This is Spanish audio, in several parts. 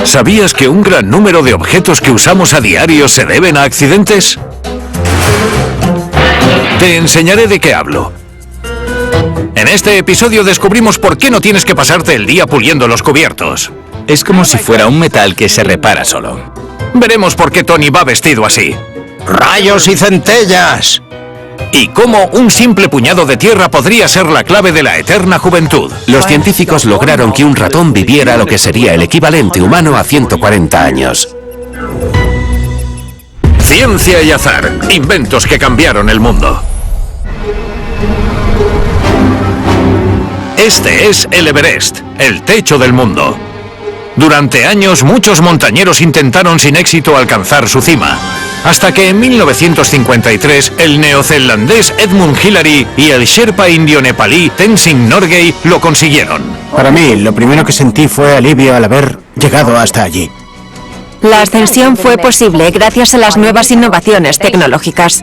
¿Sabías que un gran número de objetos que usamos a diario se deben a accidentes? Te enseñaré de qué hablo. En este episodio descubrimos por qué no tienes que pasarte el día puliendo los cubiertos. Es como si fuera un metal que se repara solo. Veremos por qué Tony va vestido así. ¡Rayos y centellas! Y cómo un simple puñado de tierra podría ser la clave de la eterna juventud. Los científicos lograron que un ratón viviera lo que sería el equivalente humano a 140 años. Ciencia y azar, inventos que cambiaron el mundo. Este es el Everest, el techo del mundo. Durante años, muchos montañeros intentaron sin éxito alcanzar su cima, hasta que en 1953 el neozelandés Edmund Hillary y el sherpa indio-nepalí Tenzing Norgay lo consiguieron. Para mí, lo primero que sentí fue alivio al haber llegado hasta allí. La ascensión fue posible gracias a las nuevas innovaciones tecnológicas.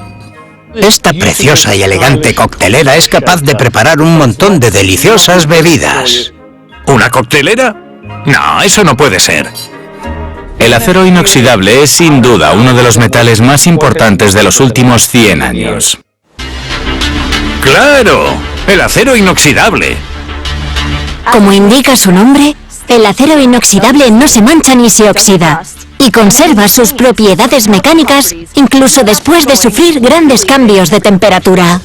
Esta preciosa y elegante coctelera es capaz de preparar un montón de deliciosas bebidas. ¿Una coctelera? No, eso no puede ser. El acero inoxidable es sin duda uno de los metales más importantes de los últimos 100 años. ¡Claro! El acero inoxidable. Como indica su nombre, el acero inoxidable no se mancha ni se oxida y conserva sus propiedades mecánicas incluso después de sufrir grandes cambios de temperatura.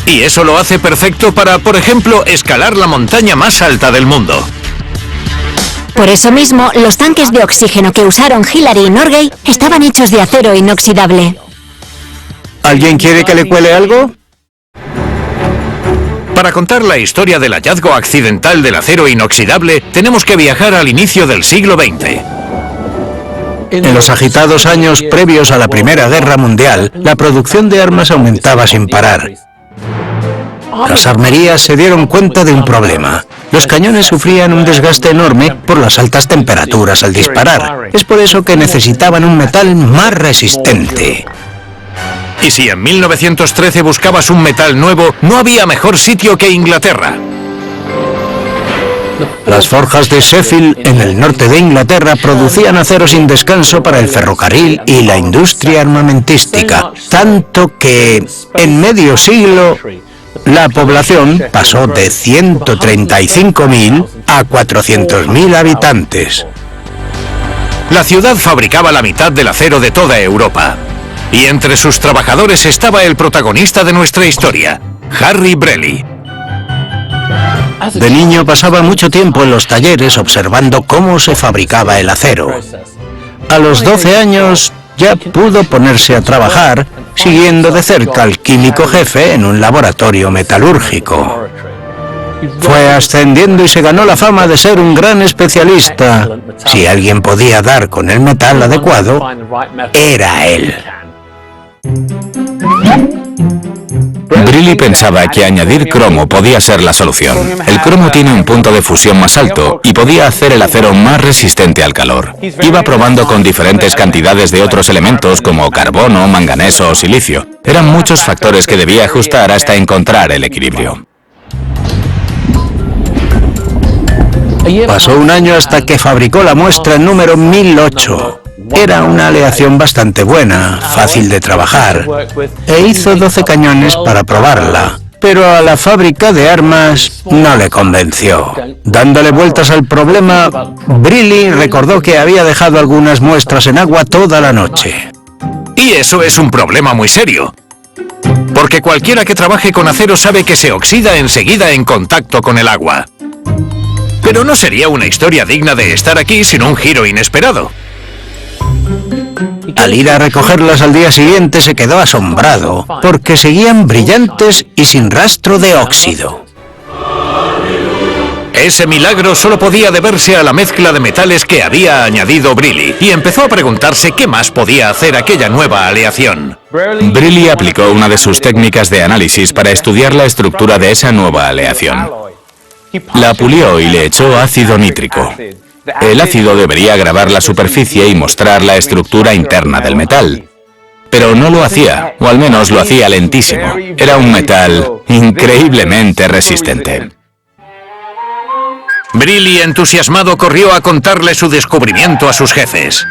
Y eso lo hace perfecto para, por ejemplo, escalar la montaña más alta del mundo. Por eso mismo, los tanques de oxígeno que usaron Hillary y Norgay estaban hechos de acero inoxidable. ¿Alguien quiere que le cuele algo? Para contar la historia del hallazgo accidental del acero inoxidable, tenemos que viajar al inicio del siglo XX. En los agitados años previos a la Primera Guerra Mundial, la producción de armas aumentaba sin parar. Las armerías se dieron cuenta de un problema. Los cañones sufrían un desgaste enorme por las altas temperaturas al disparar. Es por eso que necesitaban un metal más resistente. Y si en 1913 buscabas un metal nuevo, no había mejor sitio que Inglaterra. Las forjas de Sheffield, en el norte de Inglaterra, producían acero sin descanso para el ferrocarril y la industria armamentística. Tanto que, en medio siglo, la población pasó de 135.000 a 400.000 habitantes. La ciudad fabricaba la mitad del acero de toda Europa. Y entre sus trabajadores estaba el protagonista de nuestra historia, Harry Breley. De niño pasaba mucho tiempo en los talleres observando cómo se fabricaba el acero. A los 12 años ya pudo ponerse a trabajar, siguiendo de cerca al químico jefe en un laboratorio metalúrgico. Fue ascendiendo y se ganó la fama de ser un gran especialista. Si alguien podía dar con el metal adecuado, era él. Breley pensaba que añadir cromo podía ser la solución. El cromo tiene un punto de fusión más alto y podía hacer el acero más resistente al calor. Iba probando con diferentes cantidades de otros elementos como carbono, manganeso o silicio. Eran muchos factores que debía ajustar hasta encontrar el equilibrio. Pasó un año hasta que fabricó la muestra número 1008. Era una aleación bastante buena, fácil de trabajar, e hizo 12 cañones para probarla. Pero a la fábrica de armas no le convenció. Dándole vueltas al problema, Breley recordó que había dejado algunas muestras en agua toda la noche. Y eso es un problema muy serio. Porque cualquiera que trabaje con acero sabe que se oxida enseguida en contacto con el agua. Pero no sería una historia digna de estar aquí sin un giro inesperado. Al ir a recogerlas al día siguiente se quedó asombrado, porque seguían brillantes y sin rastro de óxido. Ese milagro solo podía deberse a la mezcla de metales que había añadido Breley, y empezó a preguntarse qué más podía hacer aquella nueva aleación. Breley aplicó una de sus técnicas de análisis para estudiar la estructura de esa nueva aleación. La pulió y le echó ácido nítrico. El ácido debería grabar la superficie y mostrar la estructura interna del metal. Pero no lo hacía, o al menos lo hacía lentísimo. Era un metal increíblemente resistente. Briley, entusiasmado, corrió a contarle su descubrimiento a sus jefes.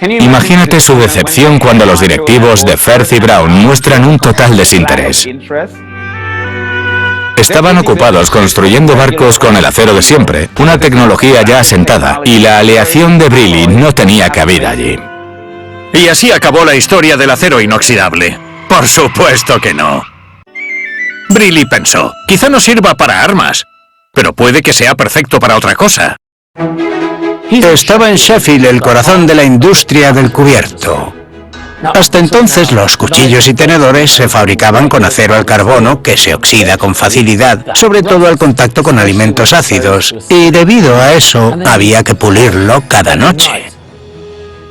Imagínate su decepción cuando los directivos de Firth y Brown muestran un total desinterés. Estaban ocupados construyendo barcos con el acero de siempre, una tecnología ya asentada, y la aleación de Briley no tenía cabida allí. Y así acabó la historia del acero inoxidable. Por supuesto que no. Briley pensó, quizá no sirva para armas, pero puede que sea perfecto para otra cosa. Estaba en Sheffield, el corazón de la industria del cubierto. Hasta entonces los cuchillos y tenedores se fabricaban con acero al carbono que se oxida con facilidad, sobre todo al contacto con alimentos ácidos, y debido a eso había que pulirlo cada noche.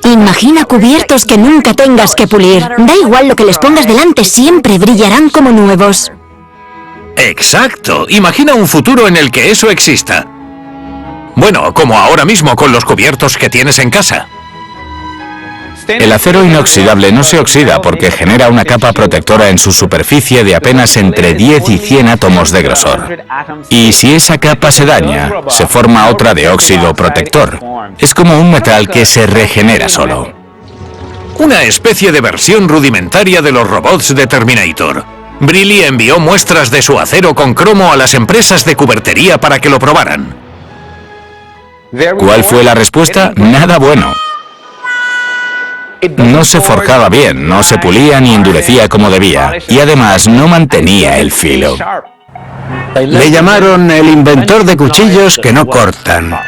Imagina cubiertos que nunca tengas que pulir. Da igual lo que les pongas delante, siempre brillarán como nuevos. ¡Exacto! Imagina un futuro en el que eso exista. Bueno, como ahora mismo con los cubiertos que tienes en casa. El acero inoxidable no se oxida porque genera una capa protectora en su superficie de apenas entre 10 y 100 átomos de grosor. Y si esa capa se daña, se forma otra de óxido protector. Es como un metal que se regenera solo. Una especie de versión rudimentaria de los robots de Terminator. Briley envió muestras de su acero con cromo a las empresas de cubertería para que lo probaran. ¿Cuál fue la respuesta? Nada bueno. No se forjaba bien, no se pulía ni endurecía como debía, y además no mantenía el filo. Le llamaron el inventor de cuchillos que no cortan.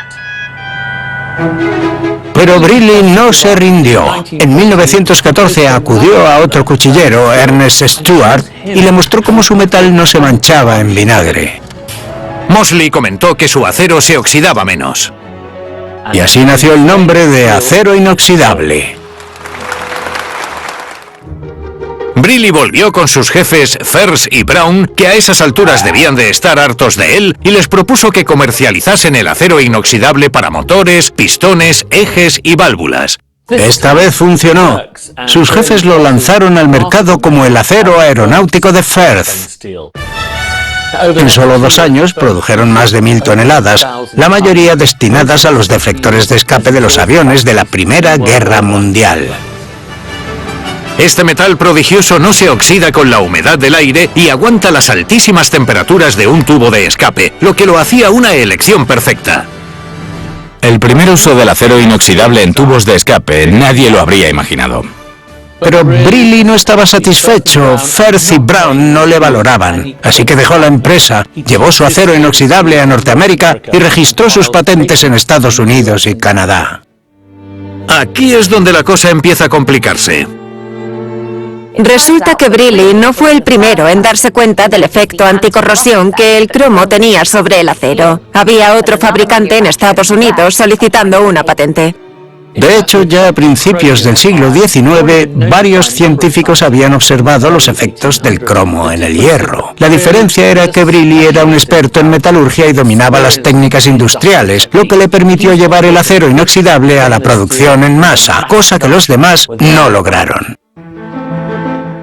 Pero Briley no se rindió. En 1914 acudió a otro cuchillero, Ernest Stuart, y le mostró cómo su metal no se manchaba en vinagre. Mosley comentó que su acero se oxidaba menos. Y así nació el nombre de acero inoxidable. Briley volvió con sus jefes Firth y Brown, que a esas alturas debían de estar hartos de él, y les propuso que comercializasen el acero inoxidable para motores, pistones, ejes y válvulas. Esta vez funcionó. Sus jefes lo lanzaron al mercado como el acero aeronáutico de Firth. En solo 2 años produjeron más de 1000 toneladas, la mayoría destinadas a los deflectores de escape de los aviones de la Primera Guerra Mundial. Este metal prodigioso no se oxida con la humedad del aire y aguanta las altísimas temperaturas de un tubo de escape, lo que lo hacía una elección perfecta. El primer uso del acero inoxidable en tubos de escape nadie lo habría imaginado. Pero Briley no estaba satisfecho, Firth y Brown no le valoraban, así que dejó la empresa, llevó su acero inoxidable a Norteamérica y registró sus patentes en Estados Unidos y Canadá. Aquí es donde la cosa empieza a complicarse. Resulta que Briley no fue el primero en darse cuenta del efecto anticorrosión que el cromo tenía sobre el acero. Había otro fabricante en Estados Unidos solicitando una patente. De hecho, ya a principios del siglo XIX, varios científicos habían observado los efectos del cromo en el hierro. La diferencia era que Briley era un experto en metalurgia y dominaba las técnicas industriales, lo que le permitió llevar el acero inoxidable a la producción en masa, cosa que los demás no lograron.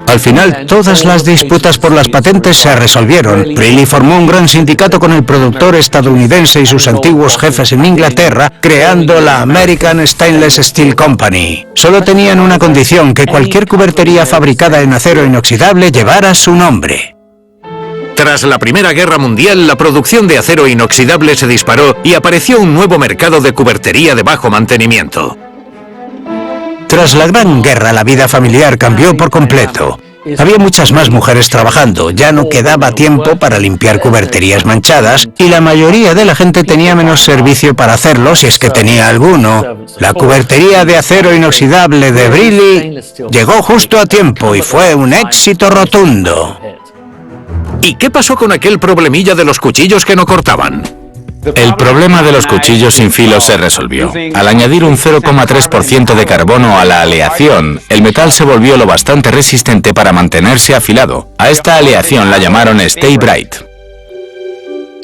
Al final, todas las disputas por las patentes se resolvieron. Briley formó un gran sindicato con el productor estadounidense y sus antiguos jefes en Inglaterra, creando la American Stainless Steel Company. Solo tenían una condición, que cualquier cubertería fabricada en acero inoxidable llevara su nombre. Tras la Primera Guerra Mundial, la producción de acero inoxidable se disparó y apareció un nuevo mercado de cubertería de bajo mantenimiento. Tras la Gran Guerra, la vida familiar cambió por completo. Había muchas más mujeres trabajando, ya no quedaba tiempo para limpiar cuberterías manchadas y la mayoría de la gente tenía menos servicio para hacerlo si es que tenía alguno. La cubertería de acero inoxidable de Briley llegó justo a tiempo y fue un éxito rotundo. ¿Y qué pasó con aquel problemilla de los cuchillos que no cortaban? El problema de los cuchillos sin filo se resolvió. Al añadir un 0,3% de carbono a la aleación, el metal se volvió lo bastante resistente para mantenerse afilado. A esta aleación la llamaron Stay Bright.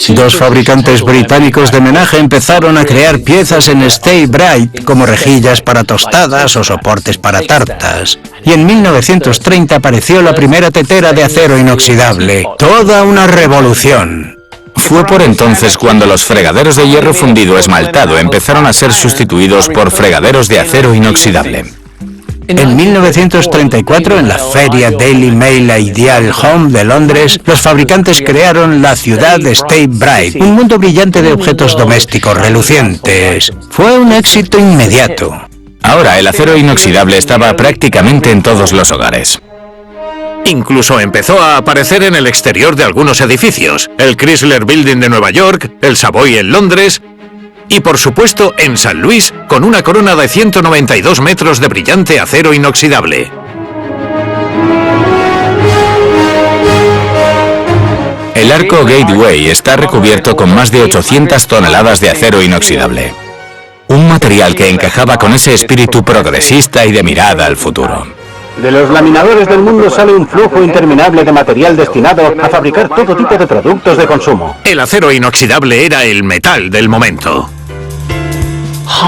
2 fabricantes británicos de menaje empezaron a crear piezas en Stay Bright, como rejillas para tostadas o soportes para tartas. Y en 1930 apareció la primera tetera de acero inoxidable. Toda una revolución. Fue por entonces cuando los fregaderos de hierro fundido esmaltado empezaron a ser sustituidos por fregaderos de acero inoxidable. En 1934, en la feria Daily Mail Ideal Home de Londres, los fabricantes crearon la ciudad State Bright, un mundo brillante de objetos domésticos relucientes. Fue un éxito inmediato. Ahora el acero inoxidable estaba prácticamente en todos los hogares. Incluso empezó a aparecer en el exterior de algunos edificios, el Chrysler Building de Nueva York, el Savoy en Londres y, por supuesto, en San Luis, con una corona de 192 metros de brillante acero inoxidable. El arco Gateway está recubierto con más de 800 toneladas de acero inoxidable. Un material que encajaba con ese espíritu progresista y de mirada al futuro. De los laminadores del mundo sale un flujo interminable de material destinado a fabricar todo tipo de productos de consumo. El acero inoxidable era el metal del momento.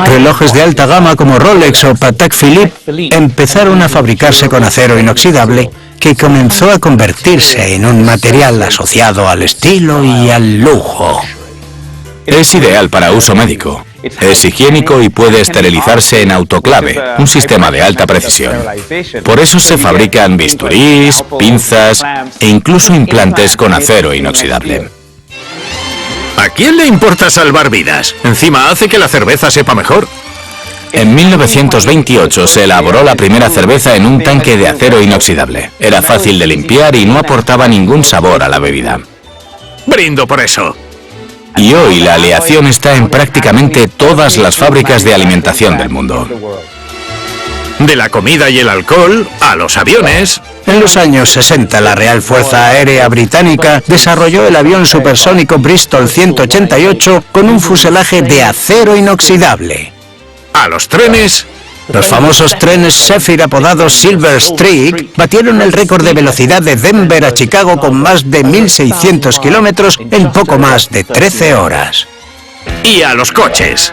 Relojes de alta gama como Rolex o Patek Philippe empezaron a fabricarse con acero inoxidable, que comenzó a convertirse en un material asociado al estilo y al lujo. Es ideal para uso médico. Es higiénico y puede esterilizarse en autoclave, un sistema de alta precisión. Por eso se fabrican bisturís, pinzas e incluso implantes con acero inoxidable. ¿A quién le importa salvar vidas? Encima hace que la cerveza sepa mejor. En 1928 se elaboró la primera cerveza en un tanque de acero inoxidable. Era fácil de limpiar y no aportaba ningún sabor a la bebida. Brindo por eso. Y hoy la aleación está en prácticamente todas las fábricas de alimentación del mundo. De la comida y el alcohol a los aviones. En los años 60, la Real Fuerza Aérea Británica desarrolló el avión supersónico Bristol 188 con un fuselaje de acero inoxidable. A los trenes. Los famosos trenes Zephyr apodados Silver Streak batieron el récord de velocidad de Denver a Chicago con más de 1.600 kilómetros en poco más de 13 horas. Y a los coches.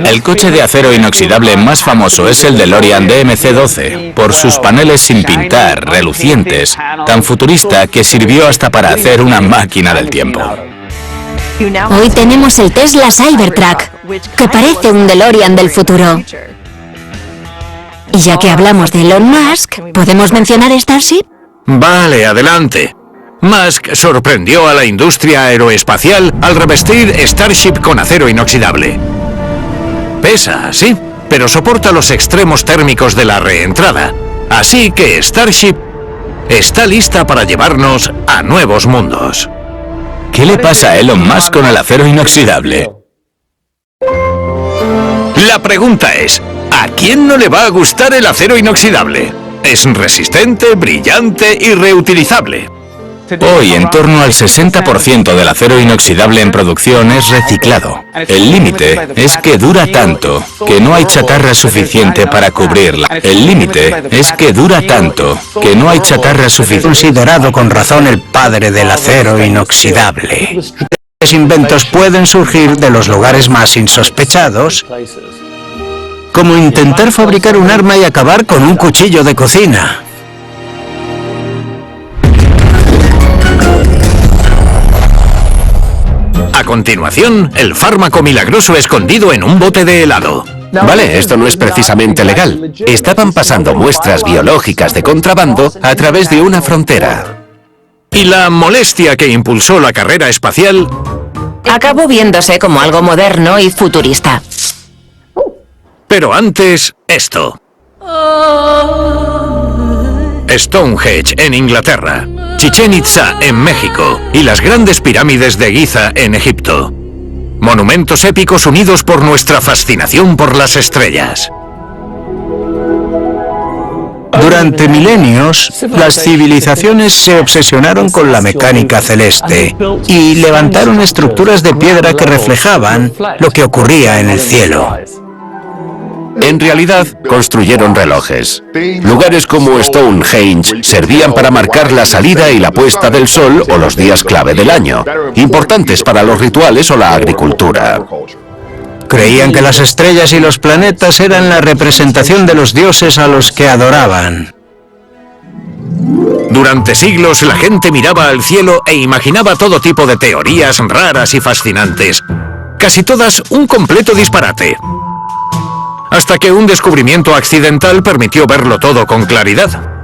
El coche de acero inoxidable más famoso es el DeLorean DMC-12, por sus paneles sin pintar, relucientes, tan futurista que sirvió hasta para hacer una máquina del tiempo. Hoy tenemos el Tesla Cybertruck, que parece un DeLorean del futuro. Y ya que hablamos de Elon Musk, ¿podemos mencionar Starship? Vale, adelante. Musk sorprendió a la industria aeroespacial al revestir Starship con acero inoxidable. Pesa, sí, pero soporta los extremos térmicos de la reentrada. Así que Starship está lista para llevarnos a nuevos mundos. ¿Qué le pasa a Elon Musk con el acero inoxidable? La pregunta es, ¿a quién no le va a gustar el acero inoxidable? Es resistente, brillante y reutilizable. Hoy, en torno al 60% del acero inoxidable en producción es reciclado. El límite es que dura tanto que no hay chatarra suficiente para cubrirla. El límite es que dura tanto que no hay chatarra suficiente. Considerado con razón el padre del acero inoxidable. Los inventos pueden surgir de los lugares más insospechados, como intentar fabricar un arma y acabar con un cuchillo de cocina. A continuación, el fármaco milagroso escondido en un bote de helado. Vale, esto no es precisamente legal. Estaban pasando muestras biológicas de contrabando a través de una frontera. Y la molestia que impulsó la carrera espacial Acabó viéndose como algo moderno y futurista. Pero antes, esto. Stonehenge en Inglaterra, Chichén Itzá en México y las grandes pirámides de Giza en Egipto. Monumentos épicos unidos por nuestra fascinación por las estrellas. Durante milenios, las civilizaciones se obsesionaron con la mecánica celeste y levantaron estructuras de piedra que reflejaban lo que ocurría en el cielo. En realidad, construyeron relojes. Lugares como Stonehenge servían para marcar la salida y la puesta del sol o los días clave del año, importantes para los rituales o la agricultura. Creían que las estrellas y los planetas eran la representación de los dioses a los que adoraban. Durante siglos la gente miraba al cielo e imaginaba todo tipo de teorías raras y fascinantes. Casi todas un completo disparate. Hasta que un descubrimiento accidental permitió verlo todo con claridad.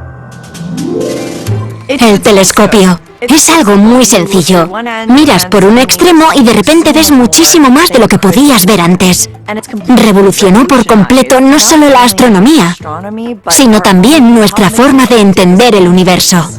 El telescopio. Es algo muy sencillo. Miras por un extremo y de repente ves muchísimo más de lo que podías ver antes. Revolucionó por completo no solo la astronomía, sino también nuestra forma de entender el universo.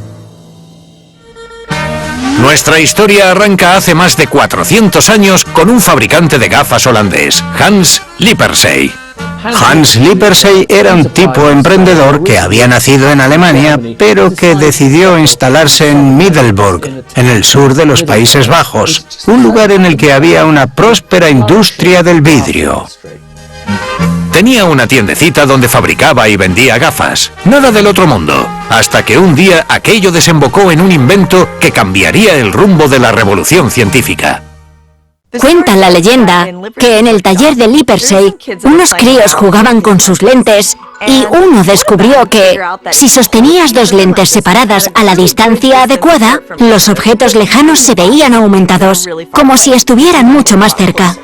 Nuestra historia arranca hace más de 400 años con un fabricante de gafas holandés, Hans Lippershey. Hans Lippershey era un tipo emprendedor que había nacido en Alemania, pero que decidió instalarse en Middelburg, en el sur de los Países Bajos, un lugar en el que había una próspera industria del vidrio. Tenía una tiendecita donde fabricaba y vendía gafas, nada del otro mundo, hasta que un día aquello desembocó en un invento que cambiaría el rumbo de la revolución científica. Cuenta la leyenda que en el taller de Lippershey unos críos jugaban con sus lentes y uno descubrió que si sostenías dos lentes separadas a la distancia adecuada, los objetos lejanos se veían aumentados, como si estuvieran mucho más cerca.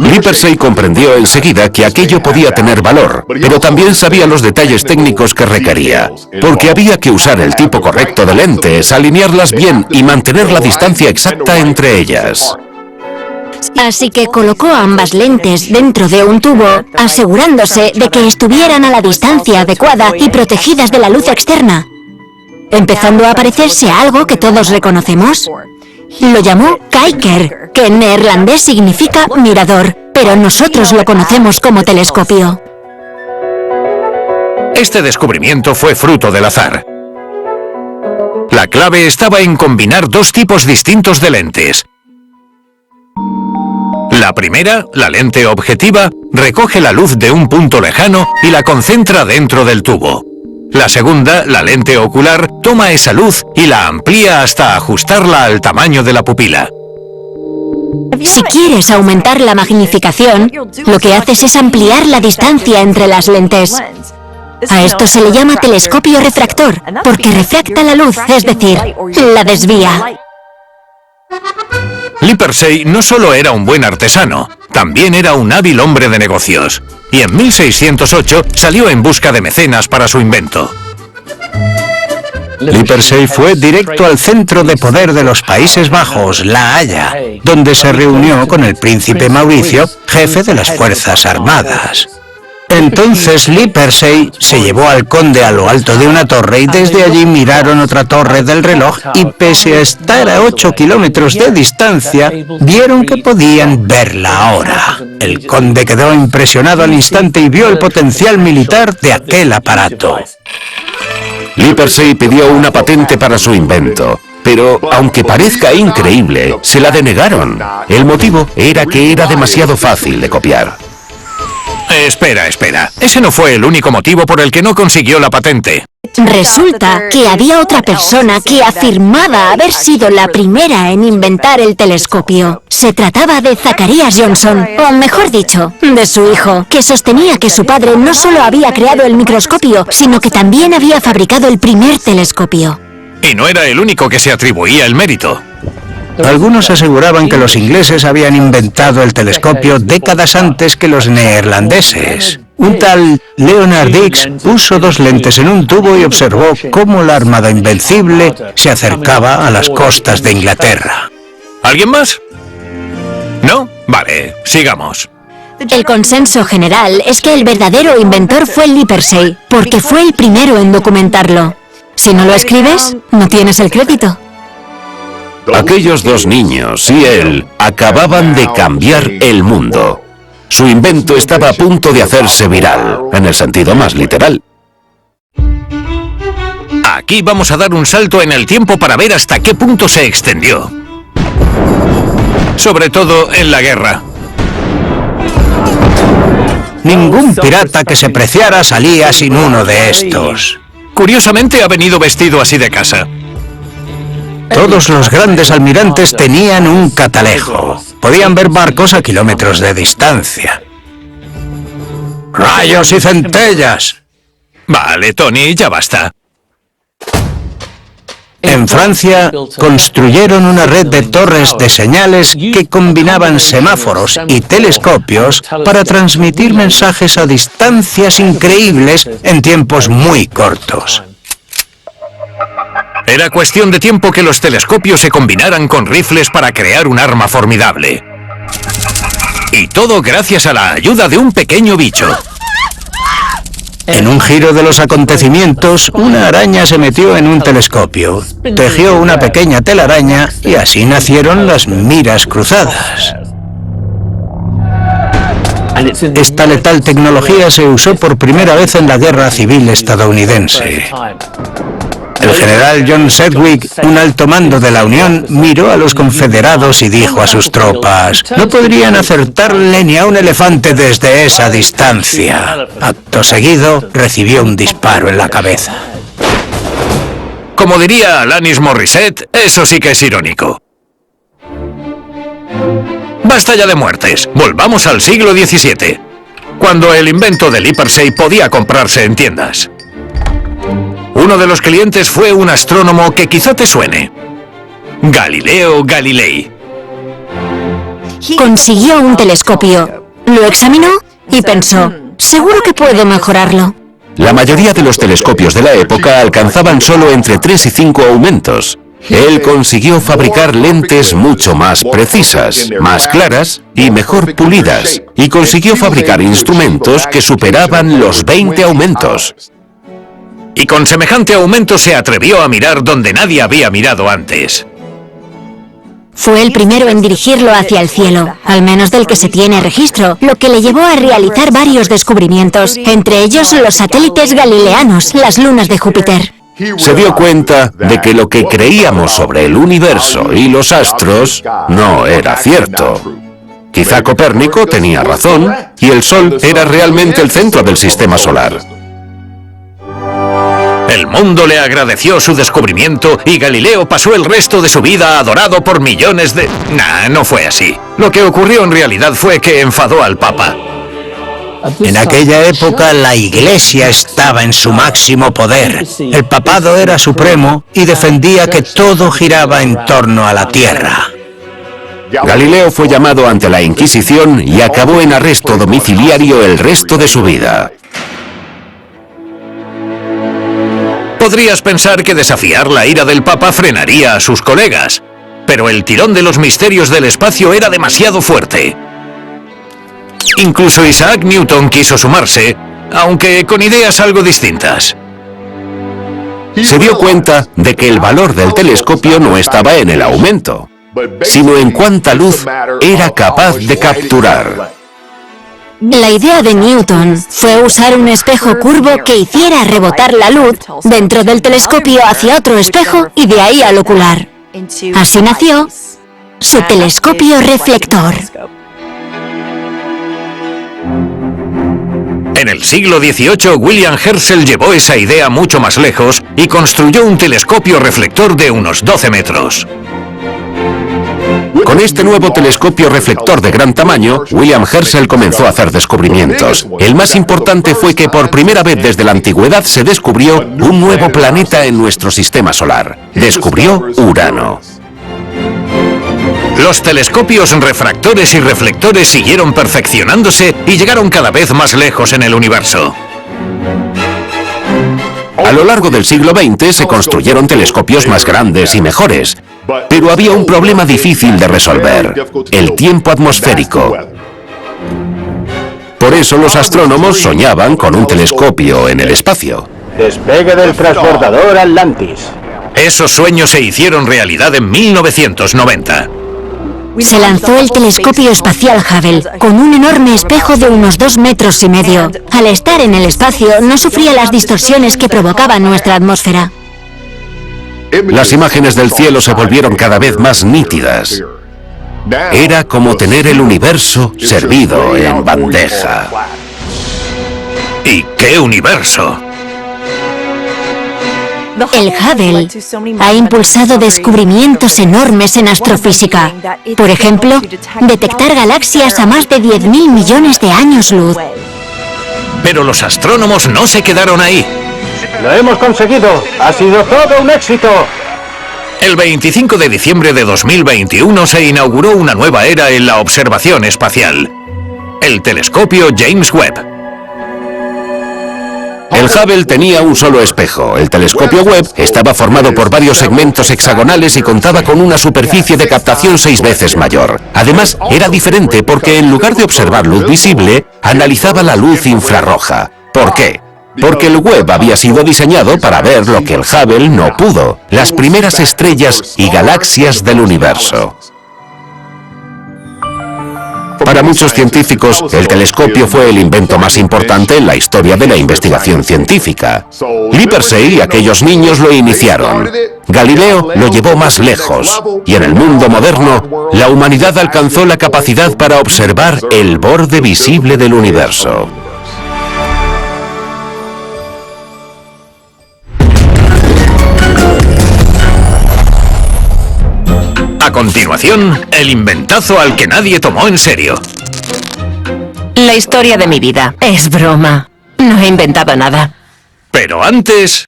Lippershey comprendió enseguida que aquello podía tener valor, pero también sabía los detalles técnicos que requería, porque había que usar el tipo correcto de lentes, alinearlas bien y mantener la distancia exacta entre ellas. Así que colocó ambas lentes dentro de un tubo, asegurándose de que estuvieran a la distancia adecuada y protegidas de la luz externa, empezando a parecerse a algo que todos reconocemos. Lo llamó kijker, que en neerlandés significa mirador, pero nosotros lo conocemos como telescopio. Este descubrimiento fue fruto del azar. La clave estaba en combinar dos tipos distintos de lentes. La primera, la lente objetiva, recoge la luz de un punto lejano y la concentra dentro del tubo. La segunda, la lente ocular, toma esa luz y la amplía hasta ajustarla al tamaño de la pupila. Si quieres aumentar la magnificación, lo que haces es ampliar la distancia entre las lentes. A esto se le llama telescopio refractor, porque refracta la luz, es decir, la desvía. Lippershey no solo era un buen artesano, también era un hábil hombre de negocios. Y en 1608 salió en busca de mecenas para su invento. Lippershey fue directo al centro de poder de los Países Bajos, La Haya, donde se reunió con el príncipe Mauricio, jefe de las Fuerzas Armadas. Entonces Lippershey se llevó al conde a lo alto de una torre y desde allí miraron otra torre del reloj y pese a estar a 8 kilómetros de distancia, vieron que podían verla ahora. El conde quedó impresionado al instante y vio el potencial militar de aquel aparato. Lippershey pidió una patente para su invento, pero aunque parezca increíble, se la denegaron. El motivo era que era demasiado fácil de copiar. Espera. Ese no fue el único motivo por el que no consiguió la patente. Resulta que había otra persona que afirmaba haber sido la primera en inventar el telescopio. Se trataba de Zacharias Johnson, o mejor dicho, de su hijo, que sostenía que su padre no solo había creado el microscopio, sino que también había fabricado el primer telescopio. Y no era el único que se atribuía el mérito. Algunos aseguraban que los ingleses habían inventado el telescopio décadas antes que los neerlandeses. Un tal Leonard Dix puso dos lentes en un tubo y observó cómo la Armada Invencible se acercaba a las costas de Inglaterra. ¿Alguien más? ¿No? Vale, sigamos. El consenso general es que el verdadero inventor fue Lippershey, porque fue el primero en documentarlo. Si no lo escribes, no tienes el crédito. Aquellos dos niños y él acababan de cambiar el mundo. Su invento estaba a punto de hacerse viral, en el sentido más literal. Aquí vamos a dar un salto en el tiempo para ver hasta qué punto se extendió. Sobre todo en la guerra. Ningún pirata que se preciara salía sin uno de estos. Curiosamente ha venido vestido así de casa. Todos los grandes almirantes tenían un catalejo. Podían ver barcos a kilómetros de distancia. ¡Rayos y centellas! Vale, Tony, ya basta. En Francia, construyeron una red de torres de señales que combinaban semáforos y telescopios para transmitir mensajes a distancias increíbles en tiempos muy cortos. Era cuestión de tiempo que los telescopios se combinaran con rifles para crear un arma formidable. Y todo gracias a la ayuda de un pequeño bicho. En un giro de los acontecimientos, una araña se metió en un telescopio, tejió una pequeña telaraña y así nacieron las miras cruzadas. Esta letal tecnología se usó por primera vez en la Guerra Civil estadounidense. El general John Sedgwick, un alto mando de la Unión, miró a los confederados y dijo a sus tropas: no podrían acertarle ni a un elefante desde esa distancia. Acto seguido, recibió un disparo en la cabeza. Como diría Alanis Morissette, eso sí que es irónico. Basta ya de muertes, volvamos al siglo XVII, cuando el invento del Hypersea podía comprarse en tiendas. Uno de los clientes fue un astrónomo que quizá te suene: Galileo Galilei. Consiguió un telescopio, lo examinó y pensó, seguro que puedo mejorarlo. La mayoría de los telescopios de la época alcanzaban solo entre 3 y 5 aumentos. Él consiguió fabricar lentes mucho más precisas, más claras y mejor pulidas, y consiguió fabricar instrumentos que superaban los 20 aumentos. Y con semejante aumento se atrevió a mirar donde nadie había mirado antes. Fue el primero en dirigirlo hacia el cielo, al menos del que se tiene registro, lo que le llevó a realizar varios descubrimientos, entre ellos los satélites galileanos, las lunas de Júpiter. Se dio cuenta de que lo que creíamos sobre el universo y los astros no era cierto. Quizá Copérnico tenía razón y el Sol era realmente el centro del sistema solar. El mundo le agradeció su descubrimiento y Galileo pasó el resto de su vida adorado por millones de... Nah, no fue así. Lo que ocurrió en realidad fue que enfadó al Papa. En aquella época la Iglesia estaba en su máximo poder. El papado era supremo y defendía que todo giraba en torno a la Tierra. Galileo fue llamado ante la Inquisición y acabó en arresto domiciliario el resto de su vida. Podrías pensar que desafiar la ira del Papa frenaría a sus colegas, pero el tirón de los misterios del espacio era demasiado fuerte. Incluso Isaac Newton quiso sumarse, aunque con ideas algo distintas. Se dio cuenta de que el valor del telescopio no estaba en el aumento, sino en cuánta luz era capaz de capturar. La idea de Newton fue usar un espejo curvo que hiciera rebotar la luz dentro del telescopio hacia otro espejo y de ahí al ocular. Así nació su telescopio reflector. En el siglo XVIII, William Herschel llevó esa idea mucho más lejos y construyó un telescopio reflector de unos 12 metros. Con este nuevo telescopio reflector de gran tamaño, William Herschel comenzó a hacer descubrimientos. El más importante fue que por primera vez desde la antigüedad se descubrió un nuevo planeta en nuestro sistema solar. Descubrió Urano. Los telescopios refractores y reflectores siguieron perfeccionándose y llegaron cada vez más lejos en el universo. A lo largo del siglo XX se construyeron telescopios más grandes y mejores, pero había un problema difícil de resolver: el tiempo atmosférico. Por eso los astrónomos soñaban con un telescopio en el espacio. Despegue del transbordador Atlantis. Esos sueños se hicieron realidad en 1990. Se lanzó el telescopio espacial Hubble, con un enorme espejo de unos 2,5 metros. Al estar en el espacio, no sufría las distorsiones que provocaba nuestra atmósfera. Las imágenes del cielo se volvieron cada vez más nítidas. Era como tener el universo servido en bandeja. ¿Y qué universo? El Hubble ha impulsado descubrimientos enormes en astrofísica. Por ejemplo, detectar galaxias a más de 10.000 millones de años luz. Pero los astrónomos no se quedaron ahí. ¡Lo hemos conseguido! ¡Ha sido todo un éxito! El 25 de diciembre de 2021 se inauguró una nueva era en la observación espacial. El telescopio James Webb. El Hubble tenía un solo espejo. El telescopio Webb estaba formado por varios segmentos hexagonales y contaba con una superficie de captación 6 veces mayor. Además, era diferente porque en lugar de observar luz visible, analizaba la luz infrarroja. ¿Por qué? Porque el Webb había sido diseñado para ver lo que el Hubble no pudo: las primeras estrellas y galaxias del universo. Para muchos científicos, el telescopio fue el invento más importante en la historia de la investigación científica. Lippershey y aquellos niños lo iniciaron. Galileo lo llevó más lejos. Y en el mundo moderno, la humanidad alcanzó la capacidad para observar el borde visible del universo. A continuación, el inventazo al que nadie tomó en serio. La historia de mi vida. Es broma. No he inventado nada. Pero antes...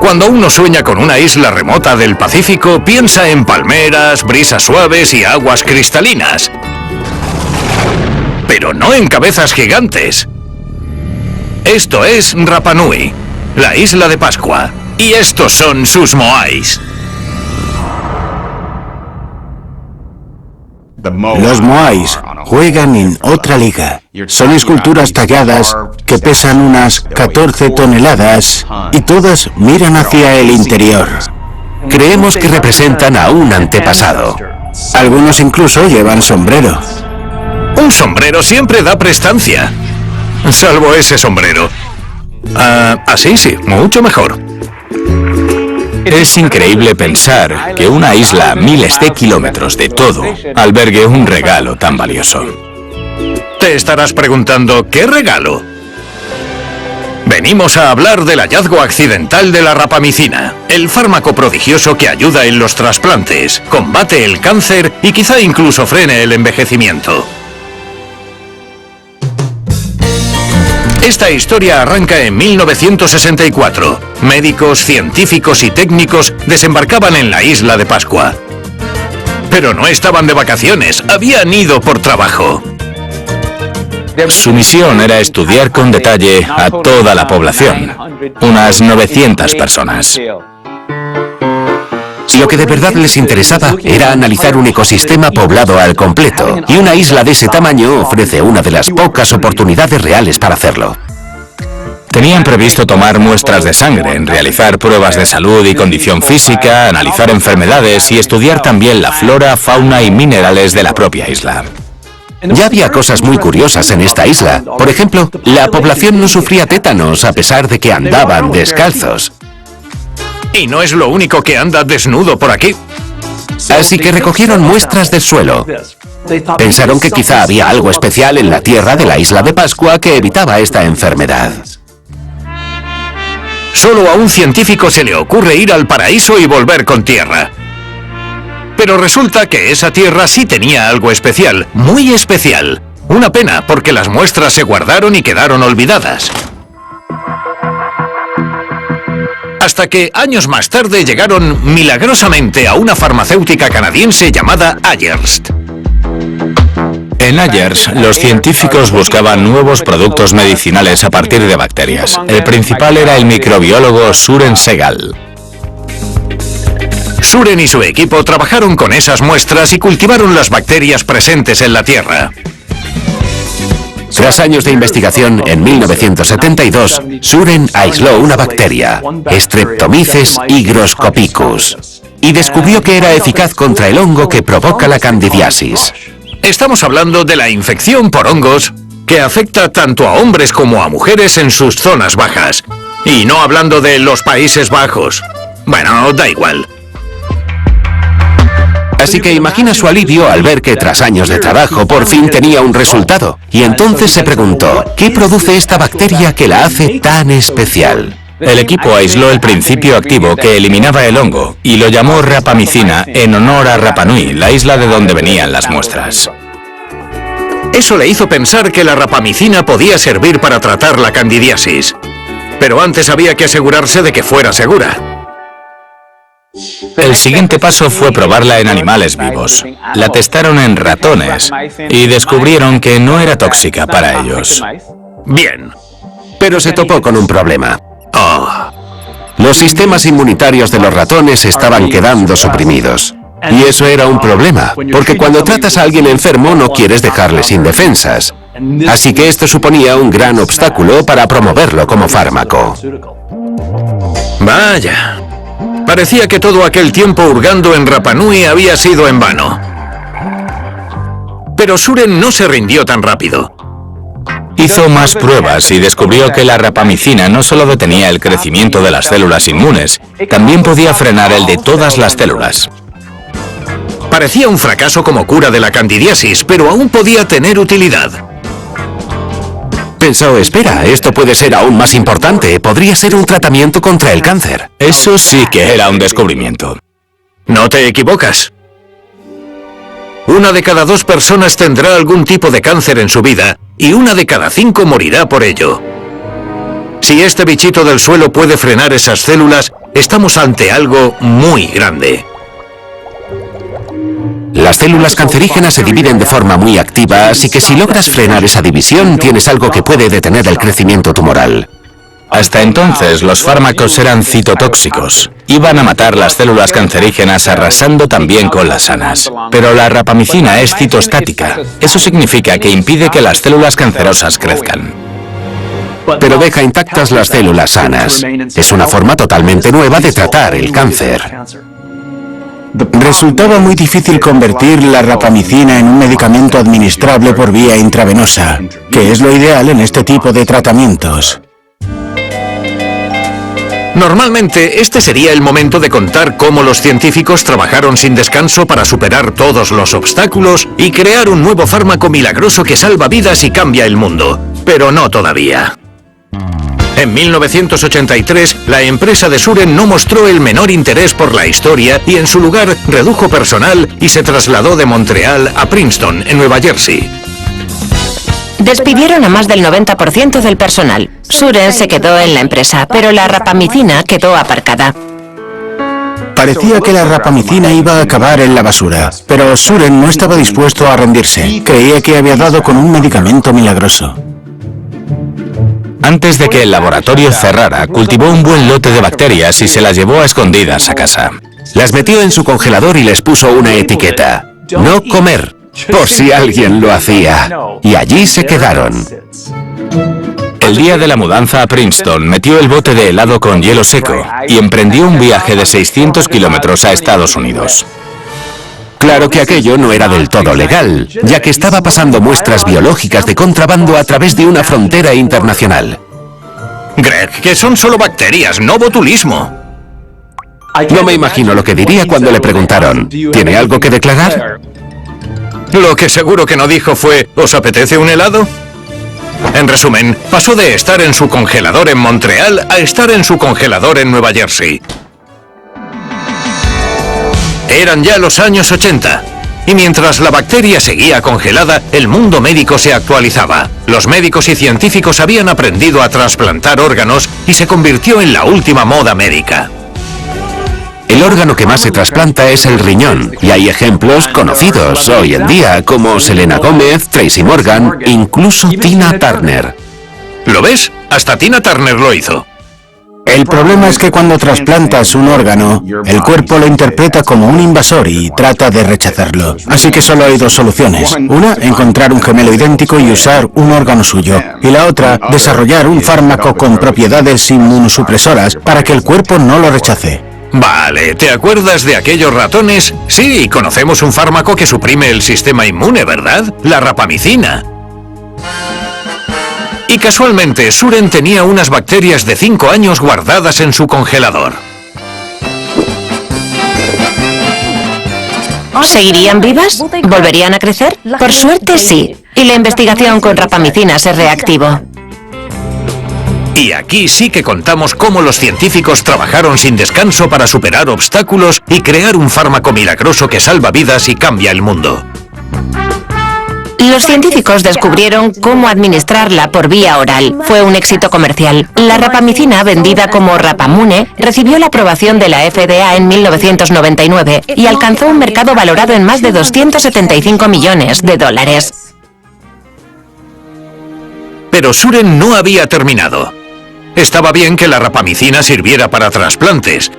Cuando uno sueña con una isla remota del Pacífico, piensa en palmeras, brisas suaves y aguas cristalinas. Pero no en cabezas gigantes. Esto es Rapa Nui, la isla de Pascua. Y estos son sus moais. Los moais juegan en otra liga. Son esculturas talladas que pesan unas 14 toneladas y todas miran hacia el interior. Creemos que representan a un antepasado. Algunos incluso llevan sombrero. Un sombrero siempre da prestancia. Salvo ese sombrero. Así sí, mucho mejor. Es increíble pensar que una isla a miles de kilómetros de todo albergue un regalo tan valioso. Te estarás preguntando, ¿qué regalo? Venimos a hablar del hallazgo accidental de la rapamicina, el fármaco prodigioso que ayuda en los trasplantes, combate el cáncer y quizá incluso frene el envejecimiento. Esta historia arranca en 1964. Médicos, científicos y técnicos desembarcaban en la isla de Pascua. Pero no estaban de vacaciones, habían ido por trabajo. Su misión era estudiar con detalle a toda la población, unas 900 personas. Lo que de verdad les interesaba era analizar un ecosistema poblado al completo, y una isla de ese tamaño ofrece una de las pocas oportunidades reales para hacerlo. Tenían previsto tomar muestras de sangre, realizar pruebas de salud y condición física, analizar enfermedades y estudiar también la flora, fauna y minerales de la propia isla. Ya había cosas muy curiosas en esta isla. Por ejemplo, la población no sufría tétanos a pesar de que andaban descalzos. Y no es lo único que anda desnudo por aquí. Así que recogieron muestras del suelo. Pensaron que quizá había algo especial en la tierra de la isla de Pascua que evitaba esta enfermedad. Solo a un científico se le ocurre ir al paraíso y volver con tierra. Pero resulta que esa tierra sí tenía algo especial, muy especial. Una pena, porque las muestras se guardaron y quedaron olvidadas. Hasta que, años más tarde, llegaron milagrosamente a una farmacéutica canadiense llamada Ayers. En Ayers, los científicos buscaban nuevos productos medicinales a partir de bacterias. El principal era el microbiólogo Suren Segal. Suren y su equipo trabajaron con esas muestras y cultivaron las bacterias presentes en la Tierra. Tras años de investigación, en 1972, Suren aisló una bacteria, Streptomyces hygroscopicus, y descubrió que era eficaz contra el hongo que provoca la candidiasis. Estamos hablando de la infección por hongos que afecta tanto a hombres como a mujeres en sus zonas bajas. Y no hablando de los Países Bajos. Bueno, da igual. Así que imagina su alivio al ver que tras años de trabajo por fin tenía un resultado. Y entonces se preguntó, ¿qué produce esta bacteria que la hace tan especial? El equipo aisló el principio activo que eliminaba el hongo y lo llamó rapamicina en honor a Rapa Nui, la isla de donde venían las muestras. Eso le hizo pensar que la rapamicina podía servir para tratar la candidiasis. Pero antes había que asegurarse de que fuera segura. El siguiente paso fue probarla en animales vivos. La testaron en ratones y descubrieron que no era tóxica para ellos. Bien. Pero se topó con un problema. Oh. Los sistemas inmunitarios de los ratones estaban quedando suprimidos. Y eso era un problema, porque cuando tratas a alguien enfermo no quieres dejarle sin defensas. Así que esto suponía un gran obstáculo para promoverlo como fármaco. Vaya. Parecía que todo aquel tiempo hurgando en Rapa Nui había sido en vano. Pero Suren no se rindió tan rápido. Hizo más pruebas y descubrió que la rapamicina no solo detenía el crecimiento de las células inmunes, también podía frenar el de todas las células. Parecía un fracaso como cura de la candidiasis, pero aún podía tener utilidad. Pensó, espera, esto puede ser aún más importante. Podría ser un tratamiento contra el cáncer. Eso sí que era un descubrimiento. No te equivocas. 1 de cada 2 personas tendrá algún tipo de cáncer en su vida y 1 de cada 5 morirá por ello. Si este bichito del suelo puede frenar esas células, estamos ante algo muy grande. Las células cancerígenas se dividen de forma muy activa, así que si logras frenar esa división, tienes algo que puede detener el crecimiento tumoral. Hasta entonces, los fármacos eran citotóxicos. Iban a matar las células cancerígenas arrasando también con las sanas. Pero la rapamicina es citostática. Eso significa que impide que las células cancerosas crezcan. Pero deja intactas las células sanas. Es una forma totalmente nueva de tratar el cáncer. Resultaba muy difícil convertir la rapamicina en un medicamento administrable por vía intravenosa, que es lo ideal en este tipo de tratamientos. Normalmente, este sería el momento de contar cómo los científicos trabajaron sin descanso para superar todos los obstáculos y crear un nuevo fármaco milagroso que salva vidas y cambia el mundo. Pero no todavía. En 1983, la empresa de Suren no mostró el menor interés por la historia y en su lugar redujo personal y se trasladó de Montreal a Princeton, en Nueva Jersey. Despidieron a más del 90% del personal. Suren se quedó en la empresa, pero la rapamicina quedó aparcada. Parecía que la rapamicina iba a acabar en la basura, pero Suren no estaba dispuesto a rendirse. Creía que había dado con un medicamento milagroso. Antes de que el laboratorio cerrara, cultivó un buen lote de bacterias y se las llevó a escondidas a casa. Las metió en su congelador y les puso una etiqueta. No comer, por si alguien lo hacía. Y allí se quedaron. El día de la mudanza a Princeton, metió el bote de helado con hielo seco y emprendió un viaje de 600 kilómetros a Estados Unidos. Claro que aquello no era del todo legal, ya que estaba pasando muestras biológicas de contrabando a través de una frontera internacional. Greg, que son solo bacterias, no botulismo. No me imagino lo que diría cuando le preguntaron, ¿tiene algo que declarar? Lo que seguro que no dijo fue, ¿os apetece un helado? En resumen, pasó de estar en su congelador en Montreal a estar en su congelador en Nueva Jersey. Eran ya los años 80, y mientras la bacteria seguía congelada, el mundo médico se actualizaba. Los médicos y científicos habían aprendido a trasplantar órganos y se convirtió en la última moda médica. El órgano que más se trasplanta es el riñón, y hay ejemplos conocidos hoy en día, como Selena Gómez, Tracy Morgan, incluso Tina Turner. ¿Lo ves? Hasta Tina Turner lo hizo. El problema es que cuando trasplantas un órgano, el cuerpo lo interpreta como un invasor y trata de rechazarlo. Así que solo hay 2 soluciones. Una, encontrar un gemelo idéntico y usar un órgano suyo. Y la otra, desarrollar un fármaco con propiedades inmunosupresoras para que el cuerpo no lo rechace. Vale, ¿te acuerdas de aquellos ratones? Sí, conocemos un fármaco que suprime el sistema inmune, ¿verdad? La rapamicina. Y casualmente, Suren tenía unas bacterias de 5 años guardadas en su congelador. ¿Seguirían vivas? ¿Volverían a crecer? Por suerte sí. Y la investigación con rapamicina se reactivó. Y aquí sí que contamos cómo los científicos trabajaron sin descanso para superar obstáculos y crear un fármaco milagroso que salva vidas y cambia el mundo. Los científicos descubrieron cómo administrarla por vía oral. Fue un éxito comercial. La rapamicina, vendida como Rapamune, recibió la aprobación de la FDA en 1999 y alcanzó un mercado valorado en más de 275 millones de dólares. Pero Suren no había terminado. Estaba bien que la rapamicina sirviera para trasplantes,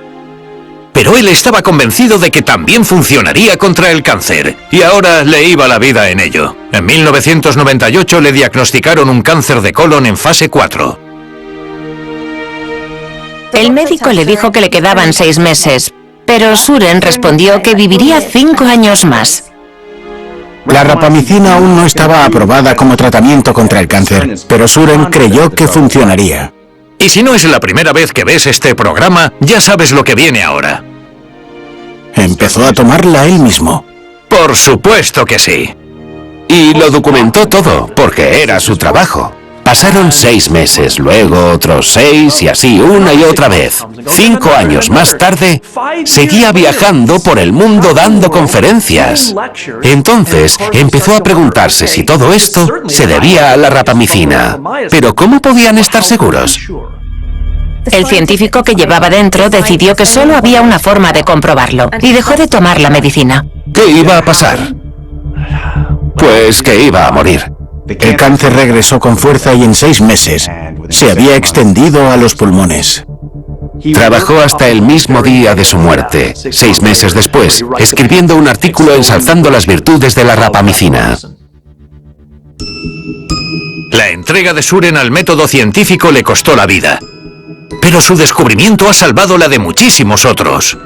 pero él estaba convencido de que también funcionaría contra el cáncer, y ahora le iba la vida en ello. En 1998 le diagnosticaron un cáncer de colon en fase 4. El médico le dijo que le quedaban 6 meses, pero Suren respondió que viviría 5 años más. La rapamicina aún no estaba aprobada como tratamiento contra el cáncer, pero Suren creyó que funcionaría. Y si no es la primera vez que ves este programa, ya sabes lo que viene ahora. Empezó a tomarla él mismo. Por supuesto que sí. Y lo documentó todo, porque era su trabajo. Pasaron 6 meses, luego otros 6 y así una y otra vez. 5 años más tarde, seguía viajando por el mundo dando conferencias. Entonces, empezó a preguntarse si todo esto se debía a la rapamicina. Pero ¿cómo podían estar seguros? El científico que llevaba dentro decidió que solo había una forma de comprobarlo y dejó de tomar la medicina. ¿Qué iba a pasar? Pues que iba a morir. El cáncer regresó con fuerza y en 6 meses se había extendido a los pulmones. Trabajó hasta el mismo día de su muerte, 6 meses después, escribiendo un artículo ensalzando las virtudes de la rapamicina. La entrega de Suren al método científico le costó la vida, pero su descubrimiento ha salvado la de muchísimos otros.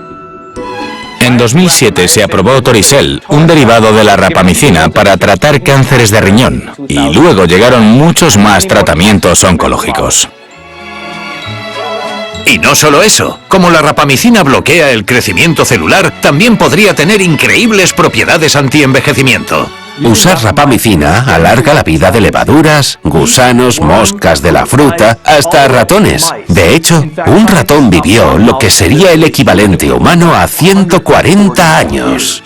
En 2007 se aprobó Toricel, un derivado de la rapamicina para tratar cánceres de riñón, y luego llegaron muchos más tratamientos oncológicos. Y no solo eso, como la rapamicina bloquea el crecimiento celular, también podría tener increíbles propiedades antienvejecimiento. Usar rapamicina alarga la vida de levaduras, gusanos, moscas de la fruta, hasta ratones. De hecho, un ratón vivió lo que sería el equivalente humano a 140 años.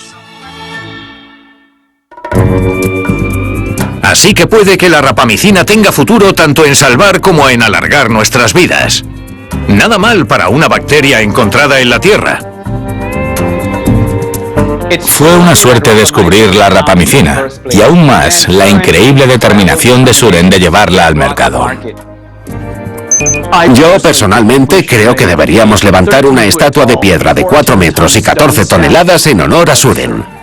Así que puede que la rapamicina tenga futuro tanto en salvar como en alargar nuestras vidas. Nada mal para una bacteria encontrada en la Tierra. Fue una suerte descubrir la rapamicina, y aún más la increíble determinación de Suren de llevarla al mercado. Yo personalmente creo que deberíamos levantar una estatua de piedra de 4 metros y 14 toneladas en honor a Suren.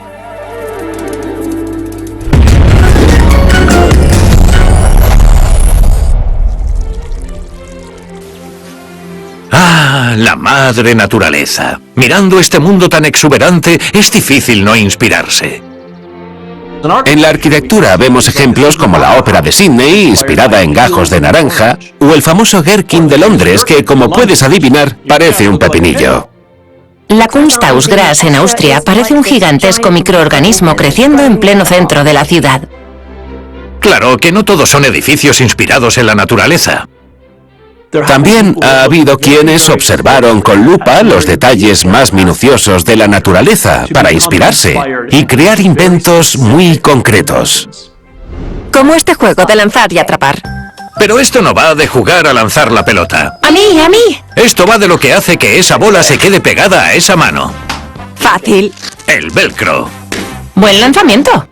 ¡Ah, la madre naturaleza! Mirando este mundo tan exuberante, es difícil no inspirarse. En la arquitectura vemos ejemplos como la Ópera de Sydney, inspirada en gajos de naranja, o el famoso Gherkin de Londres, que, como puedes adivinar, parece un pepinillo. La Kunsthausgras en Austria parece un gigantesco microorganismo creciendo en pleno centro de la ciudad. Claro que no todos son edificios inspirados en la naturaleza. También ha habido quienes observaron con lupa los detalles más minuciosos de la naturaleza para inspirarse y crear inventos muy concretos. Como este juego de lanzar y atrapar. Pero esto no va de jugar a lanzar la pelota. ¡A mí, a mí! Esto va de lo que hace que esa bola se quede pegada a esa mano. Fácil. El velcro. Buen lanzamiento.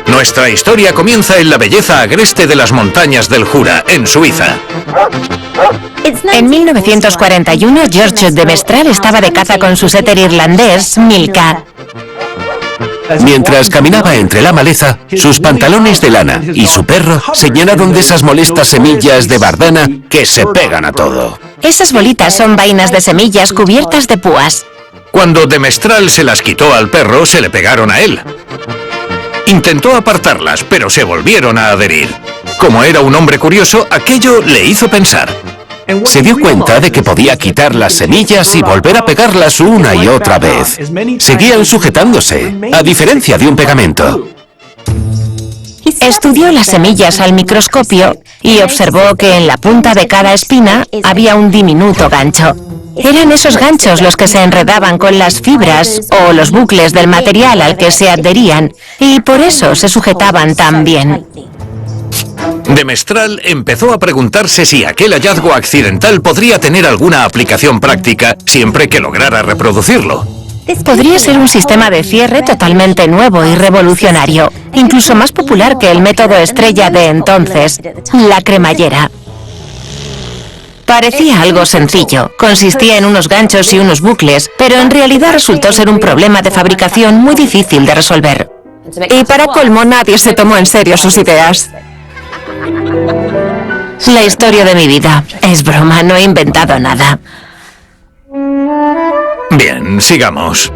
Nuestra historia comienza en la belleza agreste de las montañas del Jura, en Suiza. En 1941, George de Mestral estaba de caza con su setter irlandés, Milka. Mientras caminaba entre la maleza, sus pantalones de lana y su perro se llenaron de esas molestas semillas de bardana que se pegan a todo. Esas bolitas son vainas de semillas cubiertas de púas. Cuando de Mestral se las quitó al perro, se le pegaron a él. Intentó apartarlas, pero se volvieron a adherir. Como era un hombre curioso, aquello le hizo pensar. Se dio cuenta de que podía quitar las semillas y volver a pegarlas una y otra vez. Seguían sujetándose, a diferencia de un pegamento. Estudió las semillas al microscopio y observó que en la punta de cada espina había un diminuto gancho. Eran esos ganchos los que se enredaban con las fibras o los bucles del material al que se adherían, y por eso se sujetaban tan bien. De Mestral empezó a preguntarse si aquel hallazgo accidental podría tener alguna aplicación práctica siempre que lograra reproducirlo. Podría ser un sistema de cierre totalmente nuevo y revolucionario, incluso más popular que el método estrella de entonces, la cremallera. Parecía algo sencillo, consistía en unos ganchos y unos bucles, pero en realidad resultó ser un problema de fabricación muy difícil de resolver. Y para colmo nadie se tomó en serio sus ideas. La historia de mi vida. Es broma, no he inventado nada. Bien, sigamos.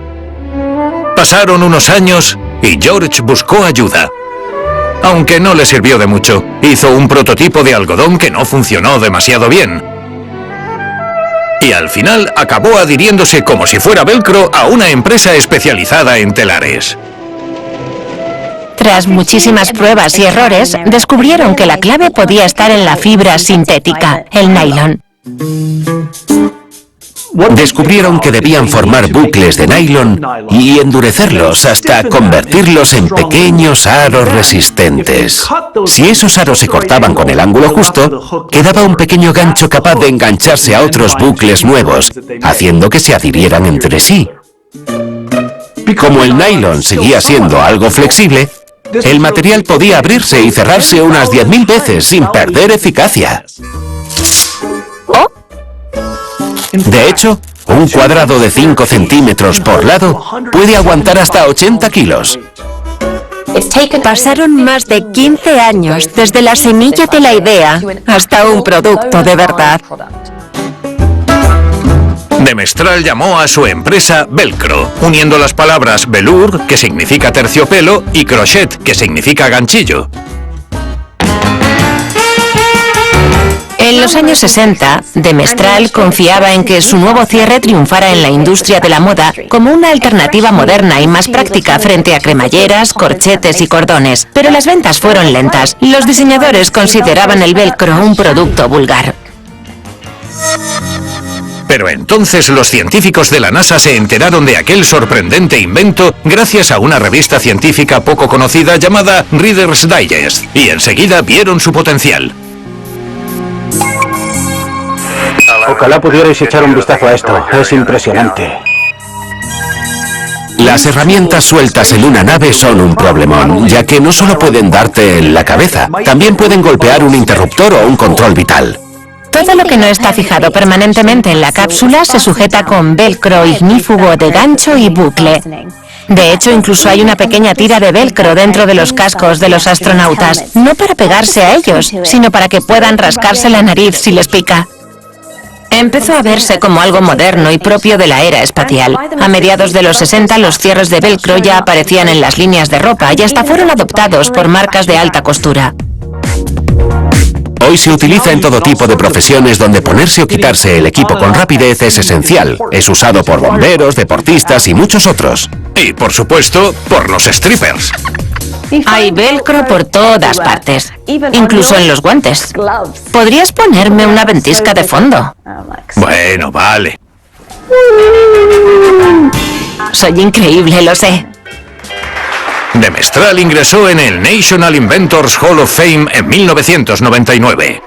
Pasaron unos años y George buscó ayuda. Aunque no le sirvió de mucho, hizo un prototipo de algodón que no funcionó demasiado bien. Y al final acabó adhiriéndose como si fuera velcro a una empresa especializada en telares. Tras muchísimas pruebas y errores, descubrieron que la clave podía estar en la fibra sintética, el nylon. Descubrieron que debían formar bucles de nylon y endurecerlos hasta convertirlos en pequeños aros resistentes. Si esos aros se cortaban con el ángulo justo, quedaba un pequeño gancho capaz de engancharse a otros bucles nuevos, haciendo que se adhirieran entre sí. Como el nylon seguía siendo algo flexible, el material podía abrirse y cerrarse unas 10.000 veces sin perder eficacia. De hecho, un cuadrado de 5 centímetros por lado puede aguantar hasta 80 kilos. Pasaron más de 15 años desde la semilla de la idea hasta un producto de verdad. De Mestral llamó a su empresa Velcro, uniendo las palabras velour, que significa terciopelo, y crochet, que significa ganchillo. En los años 60, de Mestral confiaba en que su nuevo cierre triunfara en la industria de la moda como una alternativa moderna y más práctica frente a cremalleras, corchetes y cordones. Pero las ventas fueron lentas. Los diseñadores consideraban el velcro un producto vulgar. Pero entonces los científicos de la NASA se enteraron de aquel sorprendente invento gracias a una revista científica poco conocida llamada Reader's Digest, y enseguida vieron su potencial. Ojalá pudierais echar un vistazo a esto. Es impresionante. Las herramientas sueltas en una nave son un problemón, ya que no solo pueden darte en la cabeza, también pueden golpear un interruptor o un control vital. Todo lo que no está fijado permanentemente en la cápsula se sujeta con velcro ignífugo de gancho y bucle. De hecho, incluso hay una pequeña tira de velcro dentro de los cascos de los astronautas, no para pegarse a ellos, sino para que puedan rascarse la nariz si les pica. Empezó a verse como algo moderno y propio de la era espacial. A mediados de los 60, los cierres de velcro ya aparecían en las líneas de ropa y hasta fueron adoptados por marcas de alta costura. Hoy se utiliza en todo tipo de profesiones donde ponerse o quitarse el equipo con rapidez es esencial. Es usado por bomberos, deportistas y muchos otros. Y por supuesto, por los strippers. Hay velcro por todas partes, incluso en los guantes. ¿Podrías ponerme una ventisca de fondo? Bueno, vale. Soy increíble, lo sé. De Mestral ingresó en el National Inventors Hall of Fame en 1999.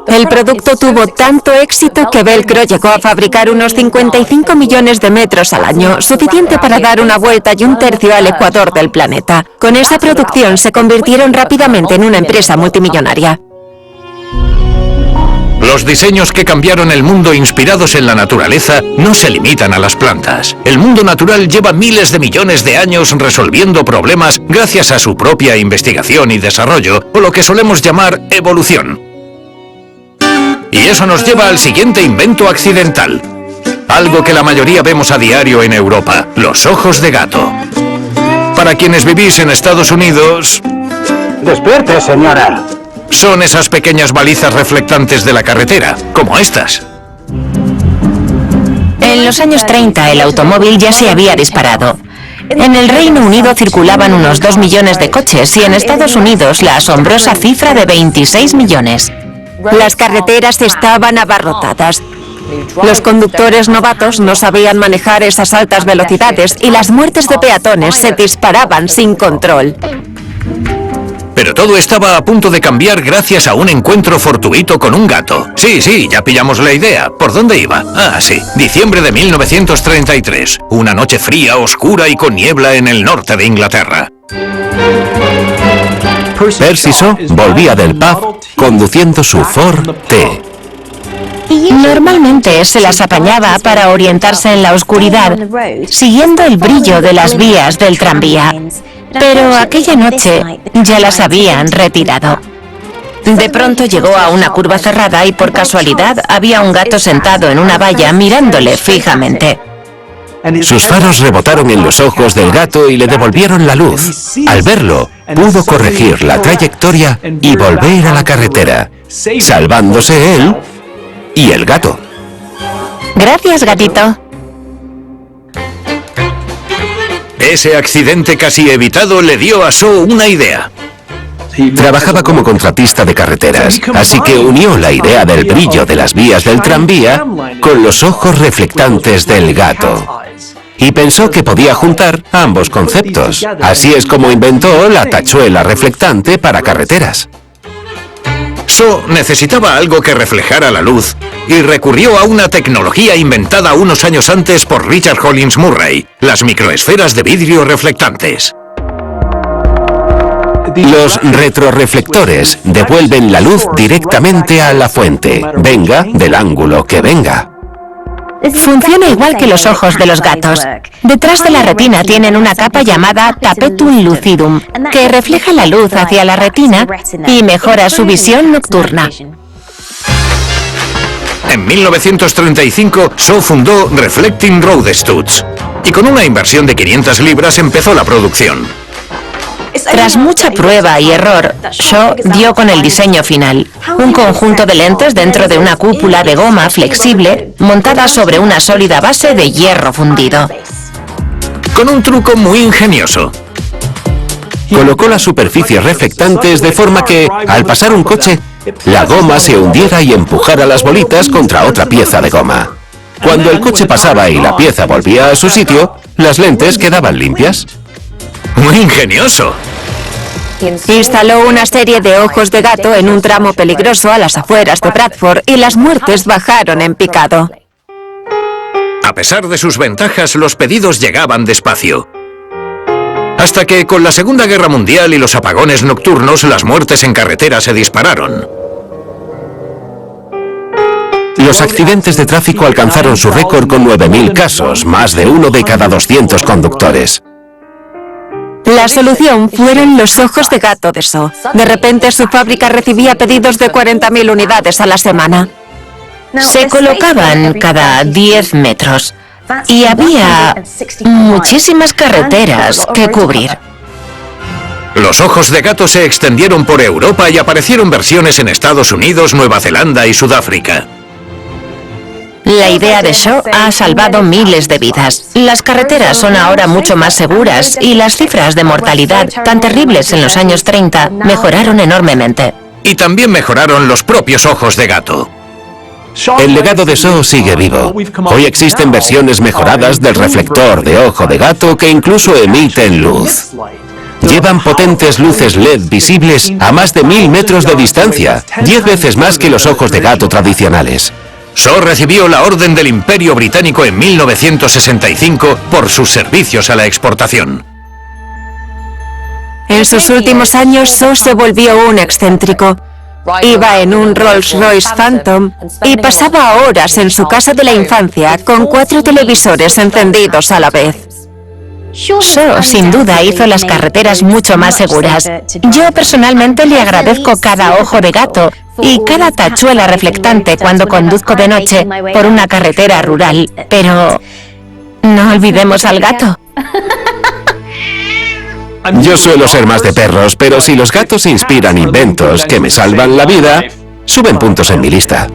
El producto tuvo tanto éxito que Velcro llegó a fabricar unos 55 millones de metros al año, suficiente para dar una vuelta y un tercio al ecuador del planeta. Con esa producción se convirtieron rápidamente en una empresa multimillonaria. Los diseños que cambiaron el mundo inspirados en la naturaleza no se limitan a las plantas. El mundo natural lleva miles de millones de años resolviendo problemas gracias a su propia investigación y desarrollo, o lo que solemos llamar evolución. Y eso nos lleva al siguiente invento accidental. Algo que la mayoría vemos a diario en Europa, los ojos de gato. Para quienes vivís en Estados Unidos... ¡Despierte, señora! Son esas pequeñas balizas reflectantes de la carretera, como estas. En los años 30 el automóvil ya se había disparado. En el Reino Unido circulaban unos 2 millones de coches y en Estados Unidos la asombrosa cifra de 26 millones. Las carreteras estaban abarrotadas. Los conductores novatos no sabían manejar esas altas velocidades y las muertes de peatones se disparaban sin control. Pero todo estaba a punto de cambiar gracias a un encuentro fortuito con un gato. Sí, ya pillamos la idea. ¿Por dónde iba? Ah, sí. Diciembre de 1933. Una noche fría, oscura y con niebla en el norte de Inglaterra. Percy Shaw volvía del pub conduciendo su Ford T. Normalmente se las apañaba para orientarse en la oscuridad, siguiendo el brillo de las vías del tranvía. Pero aquella noche ya las habían retirado. De pronto llegó a una curva cerrada y por casualidad había un gato sentado en una valla mirándole fijamente. Sus faros rebotaron en los ojos del gato y le devolvieron la luz. Al verlo, pudo corregir la trayectoria y volver a la carretera, salvándose él y el gato. Gracias, gatito. Ese accidente casi evitado le dio a Shaw una idea. Trabajaba como contratista de carreteras, así que unió la idea del brillo de las vías del tranvía con los ojos reflectantes del gato. Y pensó que podía juntar ambos conceptos. Así es como inventó la tachuela reflectante para carreteras. Shaw necesitaba algo que reflejara la luz y recurrió a una tecnología inventada unos años antes por Richard Hollins Murray, las microesferas de vidrio reflectantes. Los retroreflectores devuelven la luz directamente a la fuente, venga del ángulo que venga. Funciona igual que los ojos de los gatos. Detrás de la retina tienen una capa llamada tapetum lucidum, que refleja la luz hacia la retina y mejora su visión nocturna. En 1935, Shaw fundó Reflecting Roadstuds y con una inversión de 500 libras empezó la producción. Tras mucha prueba y error, Shaw dio con el diseño final, un conjunto de lentes dentro de una cúpula de goma flexible montada sobre una sólida base de hierro fundido. Con un truco muy ingenioso. Colocó las superficies reflectantes de forma que, al pasar un coche, la goma se hundiera y empujara las bolitas contra otra pieza de goma. Cuando el coche pasaba y la pieza volvía a su sitio, las lentes quedaban limpias. ¡Muy ingenioso! Instaló una serie de ojos de gato en un tramo peligroso a las afueras de Bradford y las muertes bajaron en picado. A pesar de sus ventajas, los pedidos llegaban despacio. Hasta que, con la Segunda Guerra Mundial y los apagones nocturnos, las muertes en carretera se dispararon. Los accidentes de tráfico alcanzaron su récord con 9.000 casos, más de uno de cada 200 conductores. La solución fueron los ojos de gato de Shaw. De repente su fábrica recibía pedidos de 40.000 unidades a la semana. Se colocaban cada 10 metros y había muchísimas carreteras que cubrir. Los ojos de gato se extendieron por Europa y aparecieron versiones en Estados Unidos, Nueva Zelanda y Sudáfrica. La idea de Shaw ha salvado miles de vidas. Las carreteras son ahora mucho más seguras y las cifras de mortalidad, tan terribles en los años 30, mejoraron enormemente. Y también mejoraron los propios ojos de gato. El legado de Shaw sigue vivo. Hoy existen versiones mejoradas del reflector de ojo de gato que incluso emiten luz. Llevan potentes luces LED visibles a más de 1000 metros de distancia, 10 veces más que los ojos de gato tradicionales. Shaw recibió la Orden del Imperio Británico en 1965 por sus servicios a la exportación. En sus últimos años, Shaw se volvió un excéntrico. Iba en un Rolls-Royce Phantom y pasaba horas en su casa de la infancia con 4 televisores encendidos a la vez. Shaw, sin duda, hizo las carreteras mucho más seguras. Yo personalmente le agradezco cada ojo de gato y cada tachuela reflectante cuando conduzco de noche por una carretera rural. Pero no olvidemos al gato. Yo suelo ser más de perros, pero si los gatos inspiran inventos que me salvan la vida, suben puntos en mi lista.